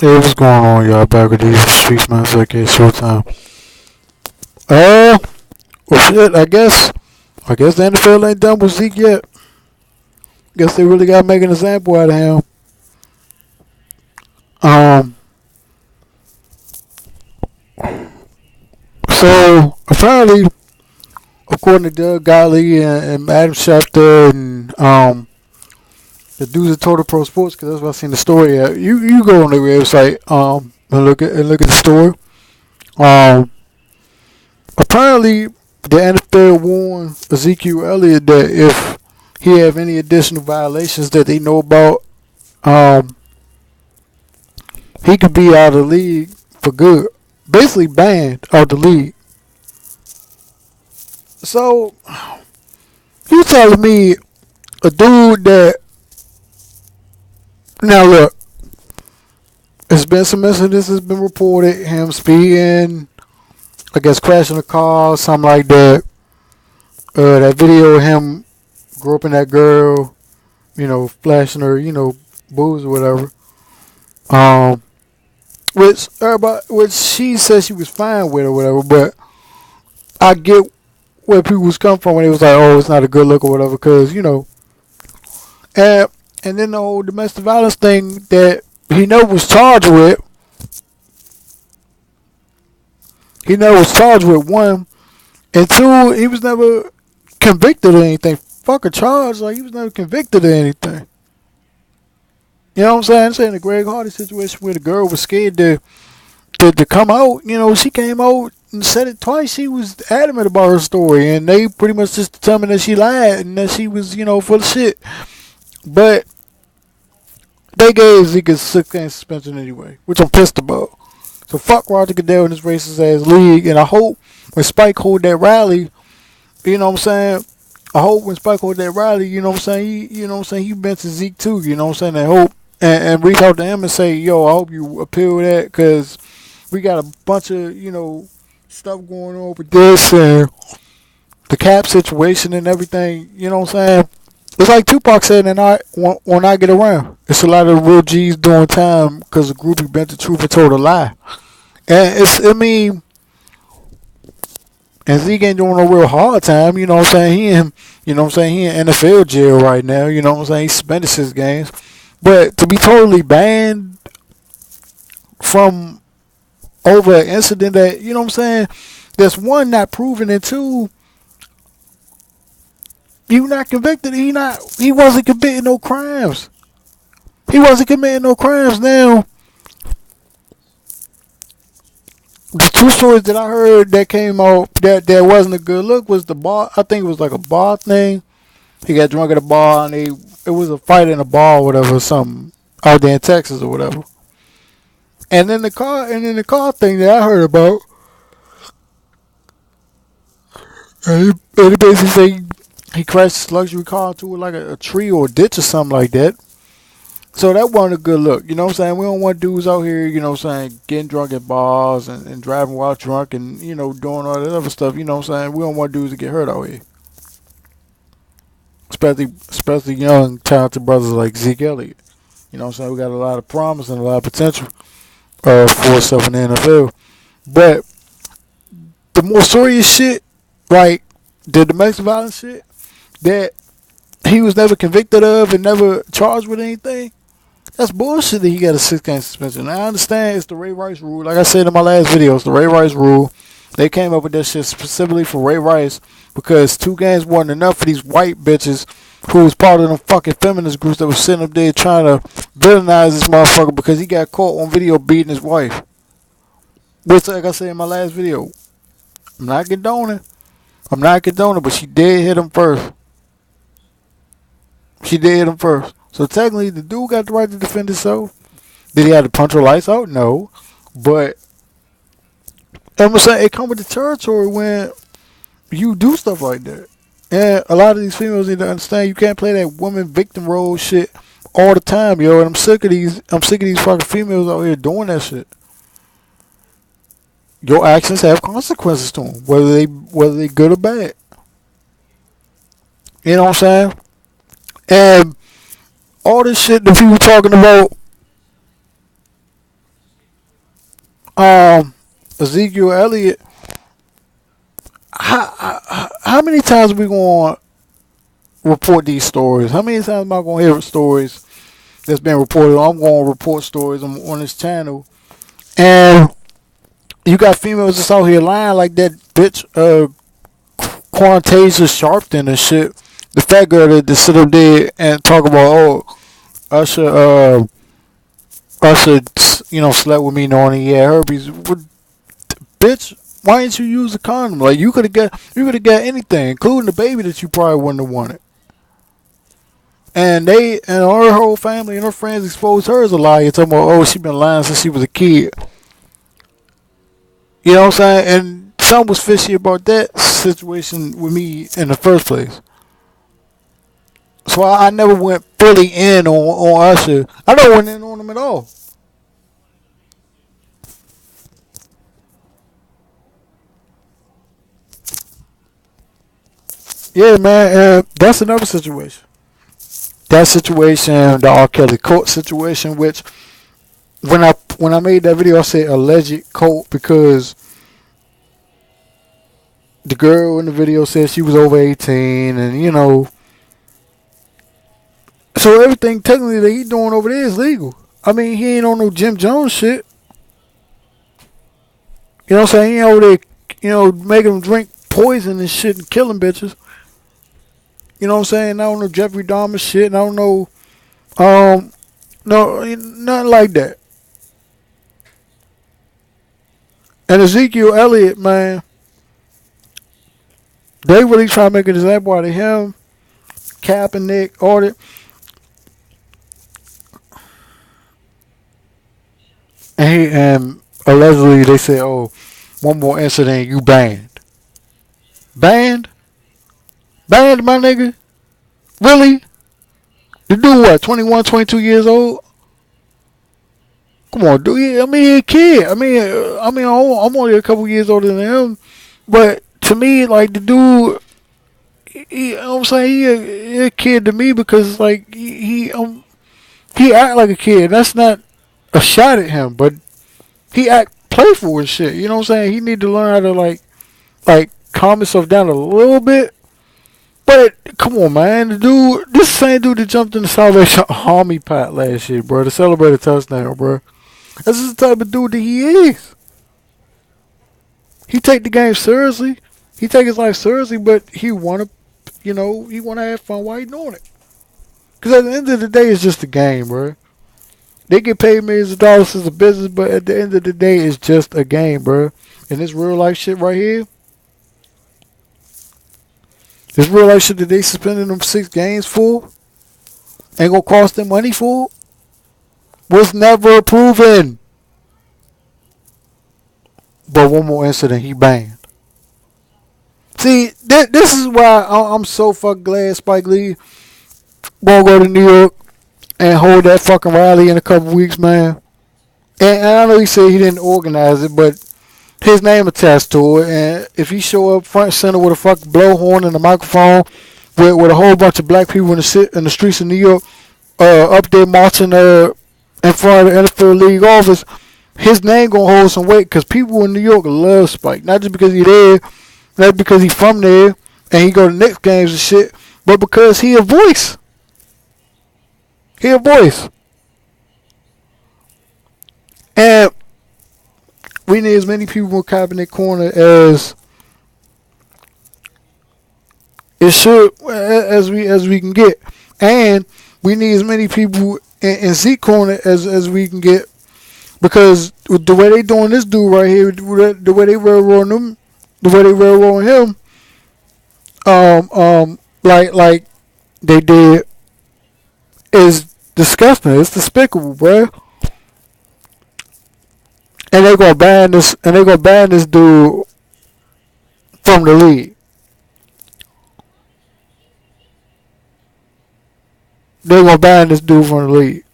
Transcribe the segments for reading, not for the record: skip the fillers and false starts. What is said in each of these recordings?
Hey, what's going on, y'all? Back with these streets, man. It's like it's showtime. Well, shit. I guess the NFL ain't done with Zeke yet. Guess they really got to make an example out of him. Um. So apparently, according to Doug Gottlieb and Adam Schefter and the dudes at Total Pro Sports, because that's what I seen the story at. You go on their website and look at the story. Um. Apparently, the NFL warned Ezekiel Elliot that if he have any additional violations that they know about, um, he could be out of the league for good. Basically banned out the league. So you telling me a dude that now look, there's been some incidents that's been reported, him speeding, I guess crashing a car, something like that. That video of him groping that girl, flashing her, boobs or whatever. Um, which she said she was fine with or whatever, but I get where people was coming from when it was like, oh, it's not a good look or whatever, because and and then the whole domestic violence thing that he never was charged with. He never was charged with one, and two, he was never convicted of anything. Fuck a charge, like he was never convicted of anything. You know what I'm saying? I'm saying the Greg Hardy situation where the girl was scared to come out. She came out and said it twice. She was adamant about her story, and they pretty much just determined that she lied and that she was, full of shit. But they gave Zeke a 6-game suspension anyway, which I'm pissed about. So fuck Roger Goodell and his racist ass league, and I hope when Spike hold that rally, you know what I'm saying? I hope when Spike hold that rally, you know what I'm saying? He mentions Zeke too, you know what I'm saying? I hope and reach out to him and say, yo, I hope you appeal that, because we got a bunch of, stuff going on with this and the cap situation and everything, you know what I'm saying? It's like Tupac said, and when I get around, it's a lot of real G's doing time because the groupie bent the truth and told a lie. And and Zeke ain't doing no real hard time, you know what I'm saying? He in NFL jail right now, you know what I'm saying? He suspended 6 games. But to be totally banned from over an incident that, you know what I'm saying, that's one, not proven, and two, you not convicted. He wasn't committing no crimes. He wasn't committing no crimes. Now, the two stories that I heard that came out that wasn't a good look was the bar. I think it was like a bar thing. He got drunk at a bar and it was a fight in a bar or whatever, something out there in Texas or whatever. And then the car thing that I heard about, and he basically say he crashed his luxury car into like a tree or a ditch or something like that. So that wasn't a good look. You know what I'm saying? We don't want dudes out here, you know what I'm saying, getting drunk at bars and driving while drunk and, doing all that other stuff. You know what I'm saying? We don't want dudes to get hurt out here. Especially young, talented brothers like Zeke Elliott. You know what I'm saying? We got a lot of promise and a lot of potential for ourselves in the NFL. But the more serious shit, like the domestic violence shit, that he was never convicted of and never charged with anything, that's bullshit that he got a 6-game suspension. I understand it's the Ray Rice rule. Like I said in my last video, it's the Ray Rice rule. They came up with that shit specifically for Ray Rice because 2 games wasn't enough for these white bitches who was part of them fucking feminist groups that was sitting up there trying to villainize this motherfucker because he got caught on video beating his wife. Which, like I said in my last video, I'm not condoning. But she did hit him first. So technically, the dude got the right to defend himself. Did he have to punch her lights out? No. But I'm saying it comes with the territory when you do stuff like that. And a lot of these females need to understand you can't play that woman victim role shit all the time, yo. And I'm sick of these fucking females out here doing that shit. Your actions have consequences to them, whether they good or bad. You know what I'm saying? And all this shit that people talking about Ezekiel Elliot. How many times we going to report these stories? How many times am I going to hear stories that's been reported? I'm going to report stories on this channel. And you got females that's out here lying like that bitch, Quantasia Sharpton and shit. The fat girl that sit up there and talk about, oh, Usher, slept with me knowing he had herpes. Bitch, why didn't you use a condom? Like you could have got anything, including the baby that you probably wouldn't have wanted. And her whole family and her friends exposed her as a liar, talking about, oh, she been lying since she was a kid. You know what I'm saying? And something was fishy about that situation with me in the first place. So I never went fully in on Usher. I never went in on him at all. Yeah, man, that's another situation. That situation, the R. Kelly court situation, which when I made that video, I said alleged court because the girl in the video said she was over 18, and so everything technically that he doing over there is legal. I mean, he ain't on no Jim Jones shit. You know what I'm saying? He ain't over there, making them drink poison and shit and killing bitches. You know what I'm saying? I don't know Jeffrey Dahmer shit, and I don't know, no, nothing like that. And Ezekiel Elliott, man, they really try to make an example out of him, Kaepernick, all that. And allegedly they said, oh, one more incident, you banned. Banned? Banned, my nigga? Really? To do what? 21, 22 years old? Come on, dude. I mean, he a kid. I mean, I'm only a couple years older than him. But to me, like, the dude, you know what I'm saying? He a kid to me because, like, he act like a kid. That's not a shot at him, but he act playful and shit. You know what I'm saying? He need to learn how to, like calm himself down a little bit. But come on, man, this same dude that jumped in the Salvation Army pot last year, bro, to celebrate a touchdown, bro. This is the type of dude that he is. He take the game seriously. He take his life seriously, but he wanna have fun while he doing it. Cause at the end of the day, it's just a game, bro. They get paid millions of dollars as a business, but at the end of the day, it's just a game, bro. And this real life shit right here. This real life shit that they suspended them 6 games for ain't gonna cost them money for was never proven. But one more incident, he banned. See, this is why I'm so fucking glad Spike Lee won't go to New York and hold that fucking rally in a couple weeks, man. And I know he said he didn't organize it, but his name attached to it, and if he show up front and center with a fucking blowhorn and a microphone, with a whole bunch of black people in the streets of New York, up there marching in front of the NFL league office, his name gonna hold some weight because people in New York love Spike, not just because he there, not because he from there and he go to Knicks games and shit, but because he a voice. He a voice, and we need as many people in Kaepernick corner as it should as we can get, and we need as many people in Zeke corner as we can get, because the way they doing this dude right here, the way they railroading him, the way they railroading him, like they did, is disgusting. It's despicable, bro. And they're gonna ban this. And they're gonna ban this dude from the league. They're gonna ban this dude from the league.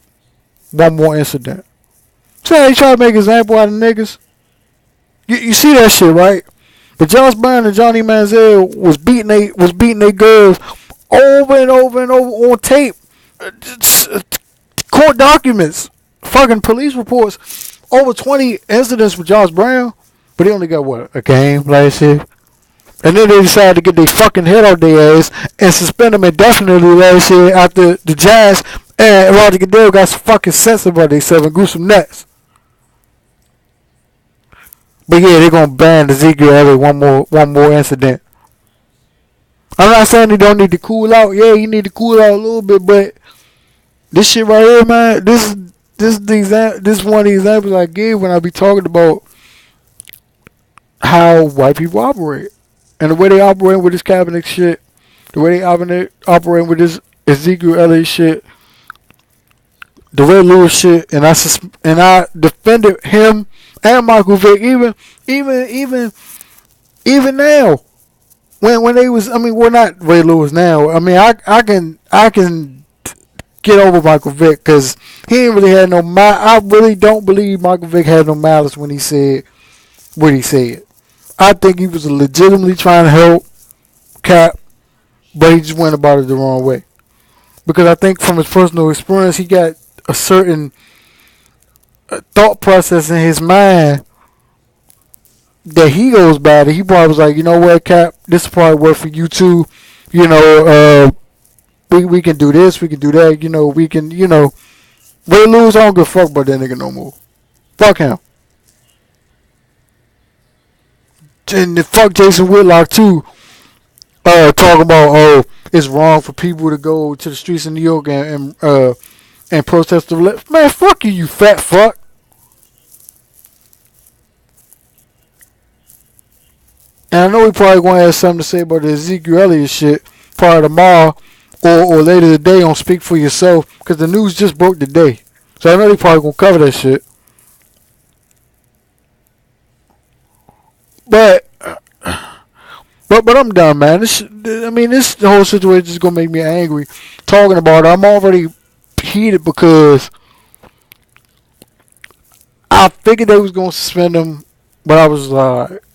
One more incident. So they try to make an example out of niggas. You see that shit, right? But Josh Brown and Johnny Manziel was beating they girls over and over and over on tape. Court documents, fucking police reports. over 20 incidents with Josh Brown, but he only got what, a game last year? And then they decided to get their fucking head out their ass and suspend him indefinitely last year after the Giants and Roger Goodell got some fucking sense about themselves and grew some nuts. But yeah, they're gonna ban Ezekiel Elliott one more incident. I'm not saying he don't need to cool out. Yeah, he need to cool out a little bit, but this shit right here, man, this one of the examples I give when I be talking about how white people operate. And the way they operate with this cabinet shit, the way they operate with this Ezekiel Elliott shit, the Ray Lewis shit, and I defended him and Michael Vick even now when they was, I mean, we're not Ray Lewis now. I mean, I can get over Michael Vick because he ain't really had no I really don't believe Michael Vick had no malice when he said what he said. I think he was legitimately trying to help Cap, but he just went about it the wrong way. Because I think from his personal experience, he got a certain thought process in his mind that he goes by that he probably was like, you know what, Cap, this probably work for you too. You know, we can do this, we can do that. You know, we can, you know, Ray Lewis, I don't give a fuck about that nigga no more. Fuck him. And the fuck Jason Whitlock too. Talk about it's wrong for people to go to the streets of New York and protest the left. Man, fuck you, you fat fuck. And I know he probably gonna have something to say about the Ezekiel Elliott shit probably tomorrow or later today on Speak for Yourself because the news just broke today. So I know they probably gonna cover that shit. But I'm done, man. This whole situation is gonna make me angry. Talking about it, I'm already heated because I figured they was gonna suspend him, but I was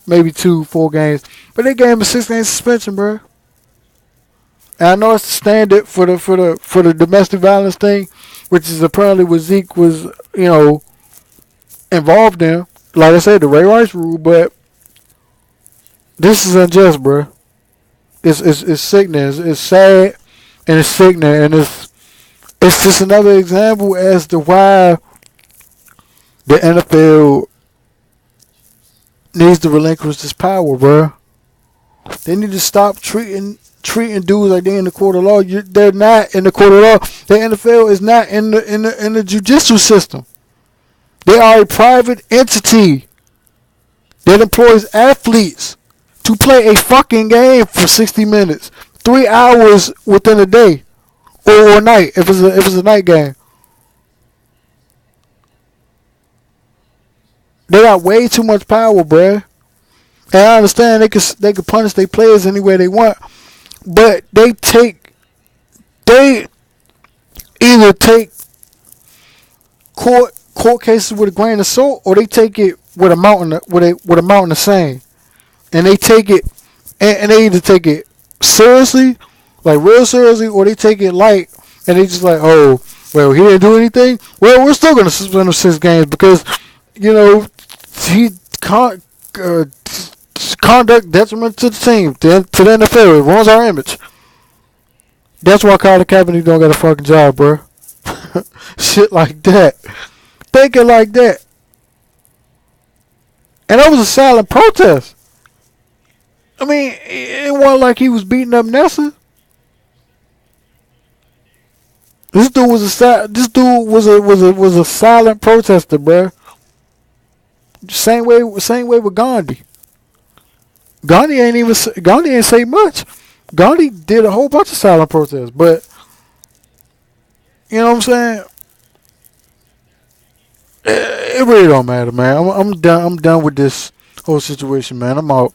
maybe 2-4 games. But they gave him a 6-game suspension, bro. And I know it's the standard for the domestic violence thing, which is apparently what Zeke was, you know, involved in. Like I said, the Ray Rice rule, but this is unjust, bro. It's sickening. It's sad and it's sickening, and it's just another example as to why the NFL needs to relinquish this power, bro. They need to stop treating dudes like they're in the court of law. They're not in the court of law. The NFL is not in the judicial system. They are a private entity that employs athletes to play a fucking game for 60 minutes, 3 hours within a day or a night if it's a night game. They got way too much power, bruh. And I understand they could punish their players any way they want, but they either take court cases with a grain of salt, or they take it with a mountain of sand, and they take it and they either take it seriously, like real seriously, or they take it light and they just like, oh, well, he didn't do anything. Well, we're still gonna suspend him 6 games because, you know, he conduct detriment to the team, to the NFL. It ruins our image. That's why Colin Kaepernick don't got a fucking job, bro. Shit like that. Thinking like that. And that was a silent protest. I mean, it wasn't like he was beating up Nessa. This dude was a silent protester, bro. Same way with Gandhi. Gandhi ain't say much. Gandhi did a whole bunch of silent protests, but you know what I'm saying? It really don't matter, man. I'm done with this whole situation, man. I'm out.